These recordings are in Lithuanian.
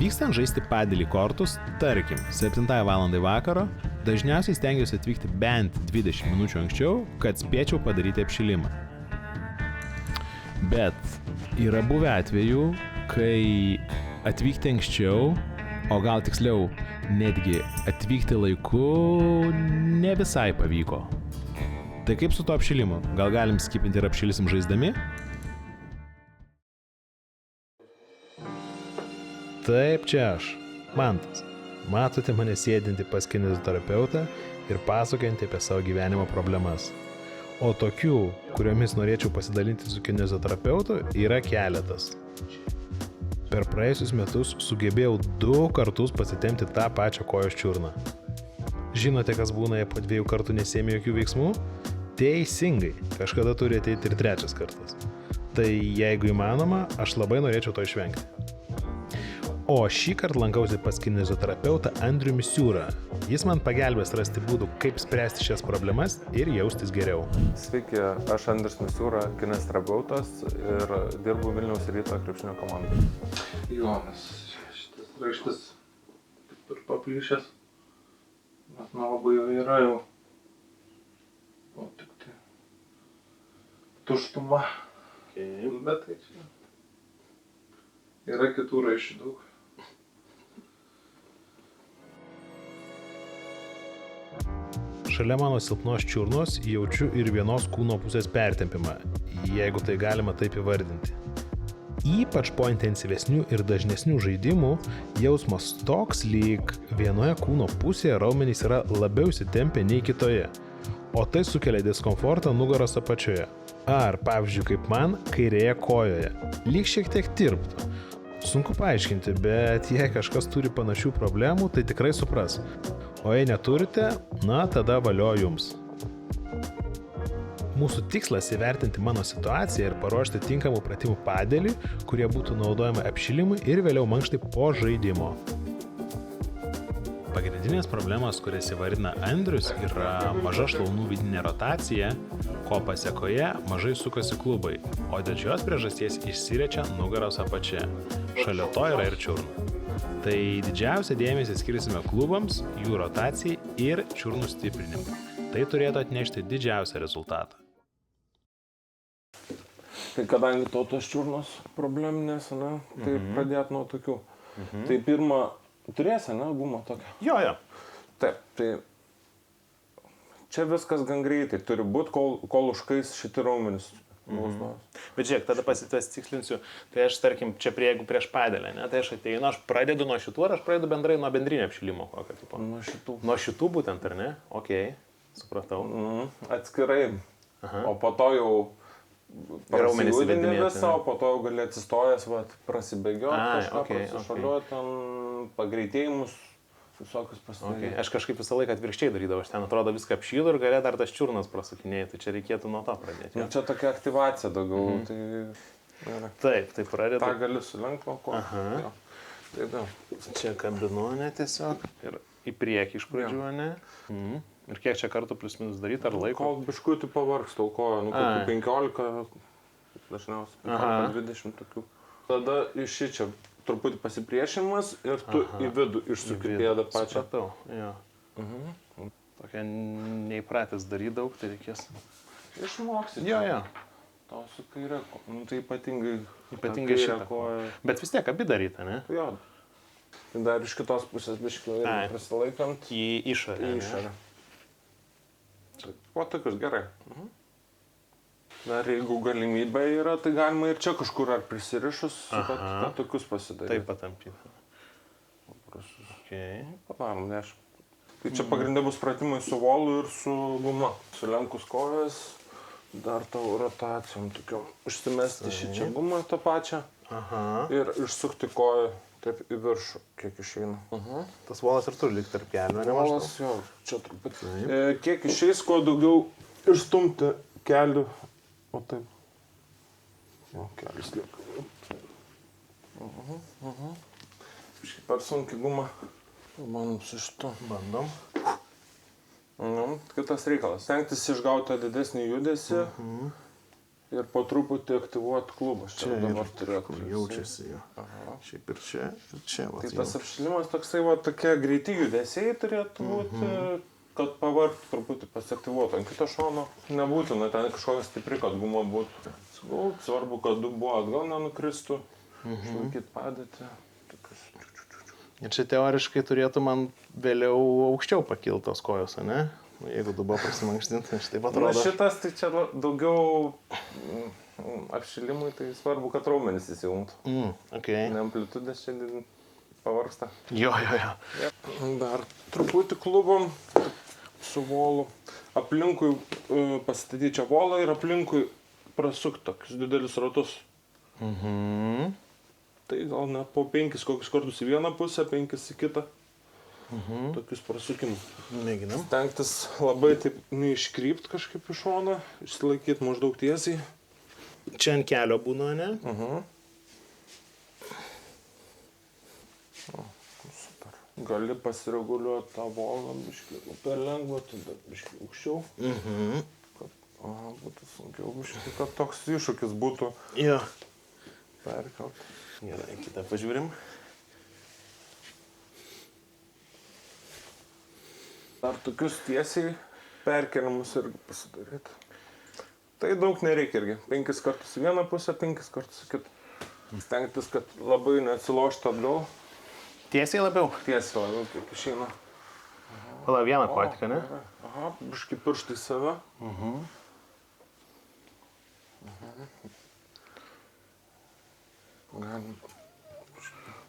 Vykstant žaisti padelį kortus, tarkim, 7 valandai vakaro, dažniausiai stengiuosi atvykti bent 20 minučių anksčiau, kad spėčiau padaryti apšilimą. Bet yra buvę atvejų, kai atvykti anksčiau, o gal tiksliau, netgi atvykti laiku ne visai pavyko. Tai kaip su to apšilimu? Gal galim skipinti ir apšilisim žaisdami? Taip, čia aš, Mantas. Matote mane sėdinti pas kineziterapeutą ir pasakojantį apie savo gyvenimo problemas. O tokių, kuriomis norėčiau pasidalinti su kineziterapeutu, yra keletas. Per praėjusius metus sugebėjau 2 kartus pasitempti tą pačią kojos čiurną. Žinote, kas būna, jei po 2 kartų nesėmė jokių veiksmų? Teisingai, kažkada turi ateiti ir 3 kartas. Tai jeigu įmanoma, aš labai norėčiau to išvengti. O šį kartą lankausi pas kineziterapeutą Andrių Misiūrą. Jis man pagelbės rasti būdų, kaip spręsti šias problemas ir jaustis geriau. Sveiki, aš Andrius Misiūra, kineziterapeutas ir dirbu Vilniaus Ryto krepšinio komandai. Jonas, šitas raištis taip ir paplyšęs, bet nelabai jau yra jau. O tik tai tuštuma. Bet tai čia yra kitų raiščių daug. Šalia mano silpnos čiurnos jaučiu ir vienos kūno pusės pertempimą, jeigu tai galima taip įvardinti. Ypač po intensyvesnių ir dažnesnių žaidimų jausmas toks, lyg vienoje kūno pusėje raumenys yra labiau įsitempę nei kitoje, o tai sukelia diskomfortą nugaros apačioje. Ar, pavyzdžiui, kaip man, kairėje kojoje. Lyg šiek tiek tirptų. Sunku paaiškinti, bet jei kažkas turi panašių problemų, tai tikrai supras. O jei neturite, na tada valio jums. Mūsų tikslas įvertinti mano situaciją ir paruošti tinkamų pratimų padėlį, kurie būtų naudojami apšilimui ir vėliau mankštai po žaidimo. Pagrindinės problemos, kurias įvardina Andrius, yra maža šlaunų vidinė rotacija, ko pasekoje mažai sukasi klubai, o dėl šios priežasties išsiriečia nugaros apačia. Šalia to yra ir čiurna. Tai didžiausią dėmesį skirsime klubams, jų rotacijai ir čiurnų stiprinimui. Tai turėtų atnešti didžiausią rezultatą. Tai kadangi tos čiurnos probleminės, ne, tai pradėt nuo tokių. Tai pirma, turėsi, ne, gumą tokią? Jo. Taip, tai čia viskas gan greitai turi būti, kol užkais šitie raumenys. Bet žiūrėk, tada pasitikslinsiu, tai aš, tarkim, čia jeigu prieš padelę, ne, tai aš ateinu, aš pradedu nuo šitų, ar aš pradedu bendrai nuo bendrinio apšilimo kokio tipo? Nuo šitų. Nuo šitų būtent, ar ne? Okei, supratau. Atskirai. O po to jau prasijudini visą, o po to jau gali atsistojęs, prasibėgioti, kažką prasišaliuoti, ten pagreitėjimus. Visokius pasidaryti. Aš kažkaip visą laiką atvirkščiai darydavau, aš ten atrodo viską apšylu ir galė dar tas čiurnas prasukinėjai, tai čia reikėtų nuo to pradėti. Nu, čia tokia aktyvacija daugiau, Taip, tai pradedu. tą gali sulenkti nuo ko. Čia kabinu, ne, tiesiog, ir į priekį iš pradžių, ne. Ir kiek čia kartų plius minus daryti, ar laiko? Kol biškutį pavargstau koją, kokių 15, dažniausiai 15-20 tokių. Tada iš čia truputį pasipriešinimas ir tu į vidų išsuki pėdą pačią. Supratau, jo. Tokia neįpratęs daryti daug, tai reikės. Išmoksi. Jo. Tau su kairė, tai Ypatingai šitą koją. Bet vis tiek abi daryti, ne? Jo. Tai dar iš kitos pusės biškį prisilaikant. Į išorę. O tokius gerai. Dar jeigu galimybė yra, tai galima ir čia kažkur ar prisirišus, kad tokius pasidaryti. Taip patampyti. Padarom 10. Tai čia pagrindė bus pratimai su volu ir su guma. Sulenkus kojas, dar tau rotacijom tokiom. Užsimesti šičia gumą tą pačią ir išsukti koją taip į viršų, kiek išeina. Tas volas ir turi likti tarp kelių, ne? Volas, jo, čia truputį. Kiek išeis, kuo daugiau išstumti kelių. O taip. Jo, kelias lieka. Per sunkiai gumą. Manom su šitu. Bandom. Kitas reikalas. Stengtis išgauti didesnį judesį ir po truputį aktyvuoti klubas. Čia dabar turėtų. Jaučiasi jo. Aha. Šiaip ir čia, ir čia. Tai tas apšilimas toksai, va, tokie greiti judesiai turėtų būti, kad pavartų truputį pasiaktyvuotų. Ant kito šono nebūtina, ten kažkokia stipri, kad guma būtų. Svarbu, kad dubuo atgal nenukristų, išlaikyti padėtį. Ir čia teoriškai turėtų man vėliau aukščiau pakilti tos kojos, ne? Jeigu dubuo prasimankštinti, aš taip atrodo. Na šitas, tai čia daugiau apšilimui, tai svarbu, kad raumenis įsijungtų. Okay. Ne amplitudės čia pavargsta. Jo. Dar truputį klubom su volu. Aplinkui pasistatyti čia volą ir aplinkui prasukti tokius didelius ratus. Tai gal net po 5 kokius kartus į vieną pusę, 5 į kitą. Tokius prasukimus. Mėginam. Stengtis labai taip neiškrypt kažkaip iš šono, išsilaikyti maždaug tiesiai. Čia ant kelio būna, ne? Super. Gali pasireguliuoti tą volą, biškį per lengvą, tada biškį aukščiau. Būtų sunkiau biškį, kad toks iššūkis būtų. Jo. Perkelt. Gerai, kitą pažiūrim. Dar tokius tiesiai perkeliamus irgi pasidaryti. Tai daug nereikia irgi. 5 kartus į vieną pusę, 5 kartus į kitą. Stengtis, kad labai neatsiloštų atgal. Tiesiai labiau? Tiesiai labiau, kaip išeina. Pala, vieną patiką, ne? Aha, biškį pirštai save. Galim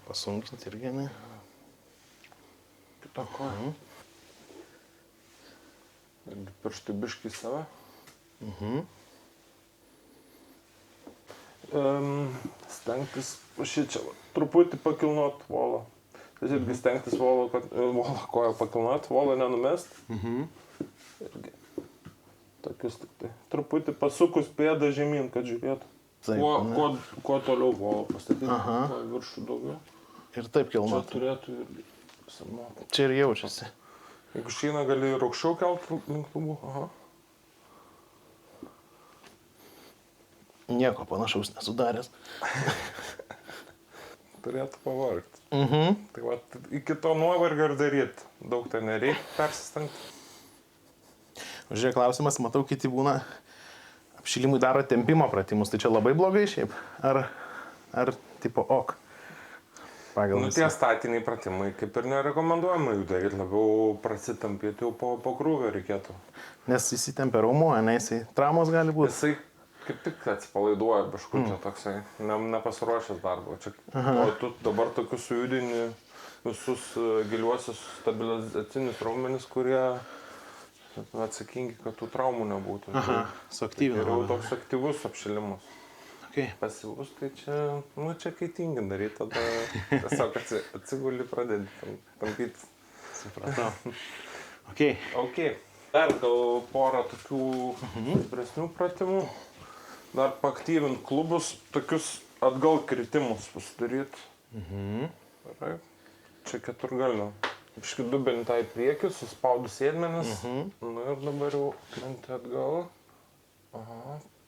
pasunkinti irgi, ne? Kitą koją. Irgi pirštai biškį save. Stengtis šičia truputį pakilnuot volą. Tai irgi stengtis volą koją pakilnuot, volą nenumest. Irgi. Tokius tik tai. Truputį pasukus pėdą žemyn, kad žiūrėtų. Kuo toliau volą pastatyti, kuo viršų daugiau. Ir taip kilnuot. Čia turėtų irgi pasimokyti. Čia ir jaučiasi. Jeigu šeina gali ir aukščiau kelti link lubų. Nieko panašaus nesudaręs. Turėtų pavargti. Tai va, iki to nuovargio ir daryti. Daug tai nereikia persistengti. Žiūrėk, klausimas, matau, kiti būna apšilimui daro tempimo pratimus. Tai čia labai blogai šiaip? Ar tipo ok? Tie statiniai pratimai kaip ir nerekomenduojama jų daryti, labiau prasitampyti jau po krūvio reikėtų. Nes įsitempia raumuo, ne, jisai traumos gali būti. Jisai kaip tik atsipalaiduoja biškučia toksai, nepasiruošęs darbo. O tu dabar tokius sujudini visus giliuosius stabilizacinius raumenis, kurie atsakingi, kad tų traumų nebūtų. Suaktyvina. Ir jau toks aktyvus apšilimas. Okay. Pasyvus, tai čia kai tingi daryti, tada tiesiog atsiguli pradėti tampyti. Supratau. Ok. Dar gal porą tokių stipresnių pratimų. Dar paaktyvint klubus, tokius atgal kritimus pasidaryti. Gerai. Čia keturgalio. Biškį dubenį tą į priekį, suspaudus sėdmenis. Ir dabar jau krenti atgal.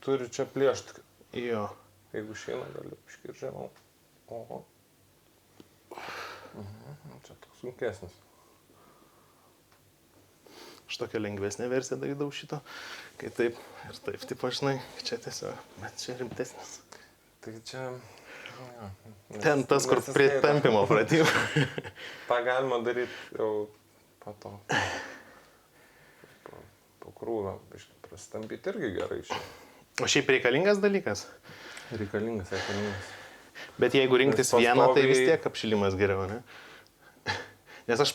Turi čia plėšti. Jo. Jeigu šeina gali biškį ir žemiau. Čia toks sunkesnis. Aš tokią lengvesnę versiją darydavau šito, kai taip ir taip, tipo, žinai, čia tiesiog, bet čia rimtesnis. Tai čia... Ten tas, kur prie tampimo pratimų. Ta galima daryti jau po to. Po krūvio, biškį prasitampyti irgi gerai šiandien. O šiaip reikalingas dalykas? Reikalingas. Bet jeigu rinktis vieną, tai vis tiek apšilimas geriau, ne? Nes aš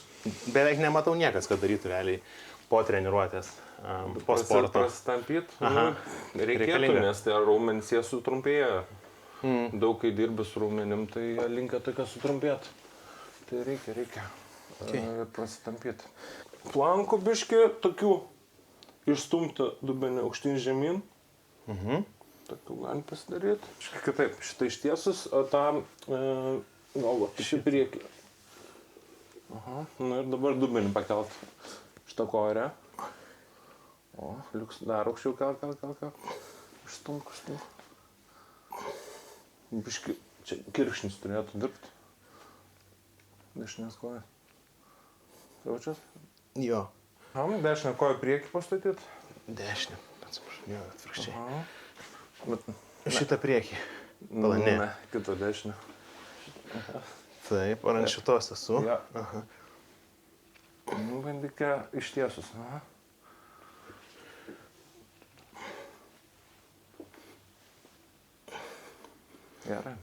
beveik nematau niekas, kad darytų realiai po treniruotės, po sporto. Prasitampyti? Reikėtų, nes tie raumenys jie sutrumpėja. Daug kai dirbi su raumenim, tai jie linkia tokia sutrumpėti. Tai reikia. Prasitampyti. Plankų biškį tokių išstumti dubenį aukštyn žemyn. Tokių galim pasidaryti. Kažkaip kitaip, šitą ištiesus, o tą galvą iš į priekį. Ir dabar dubenį pakelt. Šitą koją. O, liuks dar aukščiau kelt. Stumk. Biški, čia kirkšnis turėtų dirbti. Dešinės kojas. Jaučias? Jo. Dešinę koją priekį pastatyti. Dešinę. Atsiprašau, jo, atvirkščiai. Aha. Bet, Šitą priekį. Pala, ne. Kitą dešinę. Taip, ar ant šitos esu? Ja. Aha. Bandykė ištiesus. Aha. Gerai.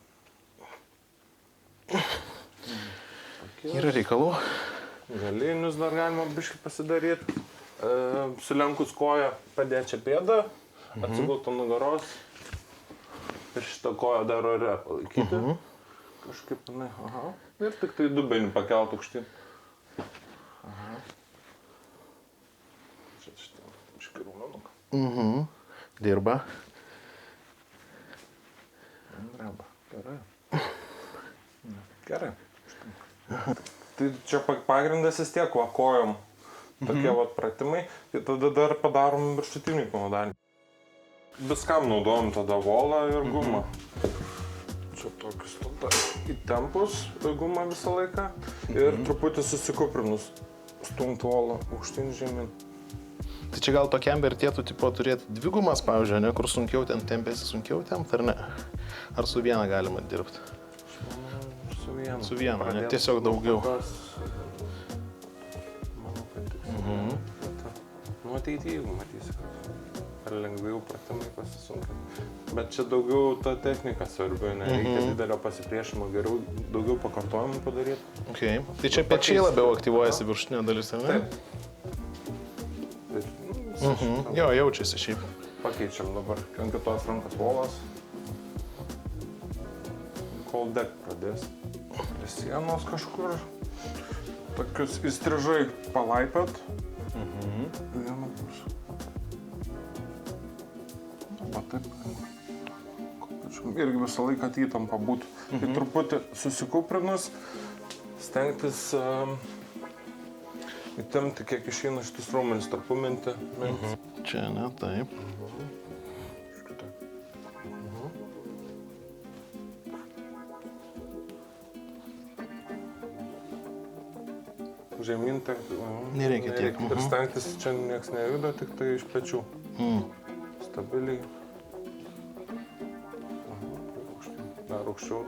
Yra reikalų. Galinius dar galima biškai pasidaryti. Sulenkus koją padėti čia pėdą, atsigulti ant nugaros ir šitą koją dar ore palaikyti. Kažkaip, aha. Ir tik tai dubenį pakelt aukštyn. Aha. Šitą biškai raumenuką. Dirba. Dreba. Gerai. Gerai. Tai čia pagrindas vis tiek va kojom. Tokie va pratimai. Tai tada dar padarom viršutinį kūno dalį. Viskam naudojam tada volą ir gumą. Čia tokius tada įtempus gumą visą laiką. Ir truputį susikuprinus. Stumt volą aukštyn žemyn. Tai čia gal tokiam vertėtų tipo turėti dvi gumas, pavyzdžiui, ne, kur sunkiau ten tempėsi, sunkiau tempt, ar ne? Ar su viena galima dirbti? Su viena. Su viena, ne, tiesiog daugiau. Manau, kad tik. Nu, ateityje, jeigu matysi, kad per lengviau pratimai pasisunkina. Bet čia daugiau ta technika svarbi, nereikia didelio pasipriešimo, geriau daugiau pakartojimų padaryti. Okay. Tai čia pečiai labiau aktyvuojasi viršutinė dalis, ar ne? Taip. Jo, jaučiasi šiaip. Pakeičiam dabar ant kitos rankos volas. Kol deg pradės. Prie sienos kažkur. Tokius įstrižai palaipėt. Vieną pusę. Va taip. Irgi visą laiką įtampa būtų. Tai truputį susikuprinus, stengtis įtempti, kiek išeina šitus raumenis tarpumentį. Čia ne, taip. Žemyn, tai Nereikia tiek. Ir stengtis čia nieks nejuda, tik tai iš pečių. Stabiliai. Dar aukščiau,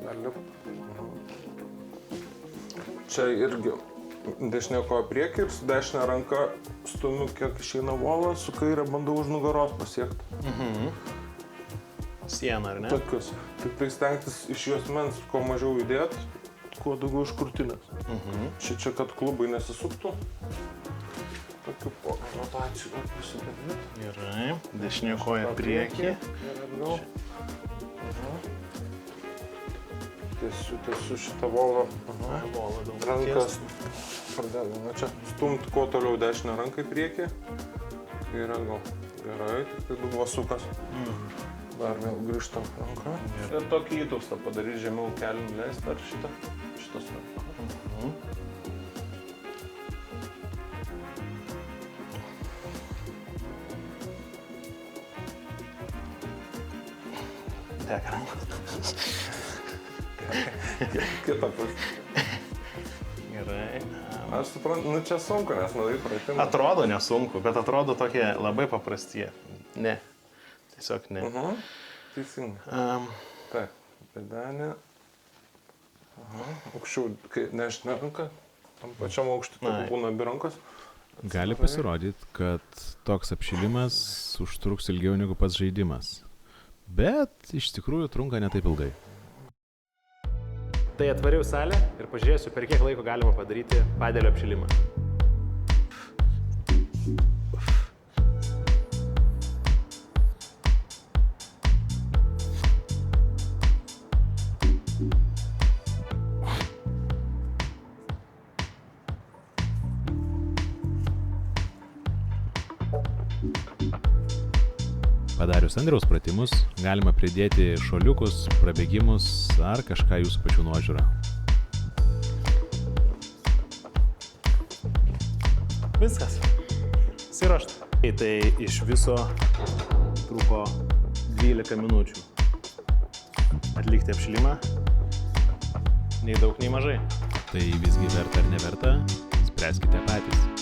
dar lipt. Čia irgi dešinė koja priekį ir su dešinė ranka stumiu, kiek išeina volą, su kairė bandau už nugaros pasiekti. Siena, ar ne? Tokius. Tik tai stengtis iš juosmens kuo mažiau judėti, kuo daugiau iš krūtinės. Čia, kad klubai nesisuktų. Tokių porą rotacijų pasidaryti. Gerai, dešinė koja priekį. Ir atgal. Tiesiu šitą volą. Rankas pradėjome. Čia stumt kuo toliau dešinę ranką į priekį. Ir atgal. Gerai, tik tai dubuosukas. Dar vėl grįžtam ranką. Ir tokį įtūstą padaryti žemiau kelių nuleisti. Ar šitas ranką. Dega rankos. Kita pusė. Gerai. Aš suprantu, nu čia sunku, nes nudaryti pratimą. Atrodo nesunku, bet atrodo tokie labai paprastie. Ne. Tiesiog ne. Teisingai. Taip, pėdelė. Aukščiau, kai dešinė ranka, tam pačiam aukštį būna abi rankos. Gali pasirodyti, kad toks apšilimas užtruks ilgiau negu pats žaidimas. Bet iš tikrųjų trunka ne taip ilgai. Tai atvariau salę ir pažiūrėsiu, per kiek laiko galima padaryti padelio apšilimą. Padarius Andriaus pratimus, galima pridėti šuoliukus, prabėgimus ar kažką jūsų pačių nuožiūrą. Viskas. Siruošta. Tai iš viso truko 12 minučių atlikti apšilimą. Nei daug, nei mažai. Tai visgi verta ar neverta, spręskite patys.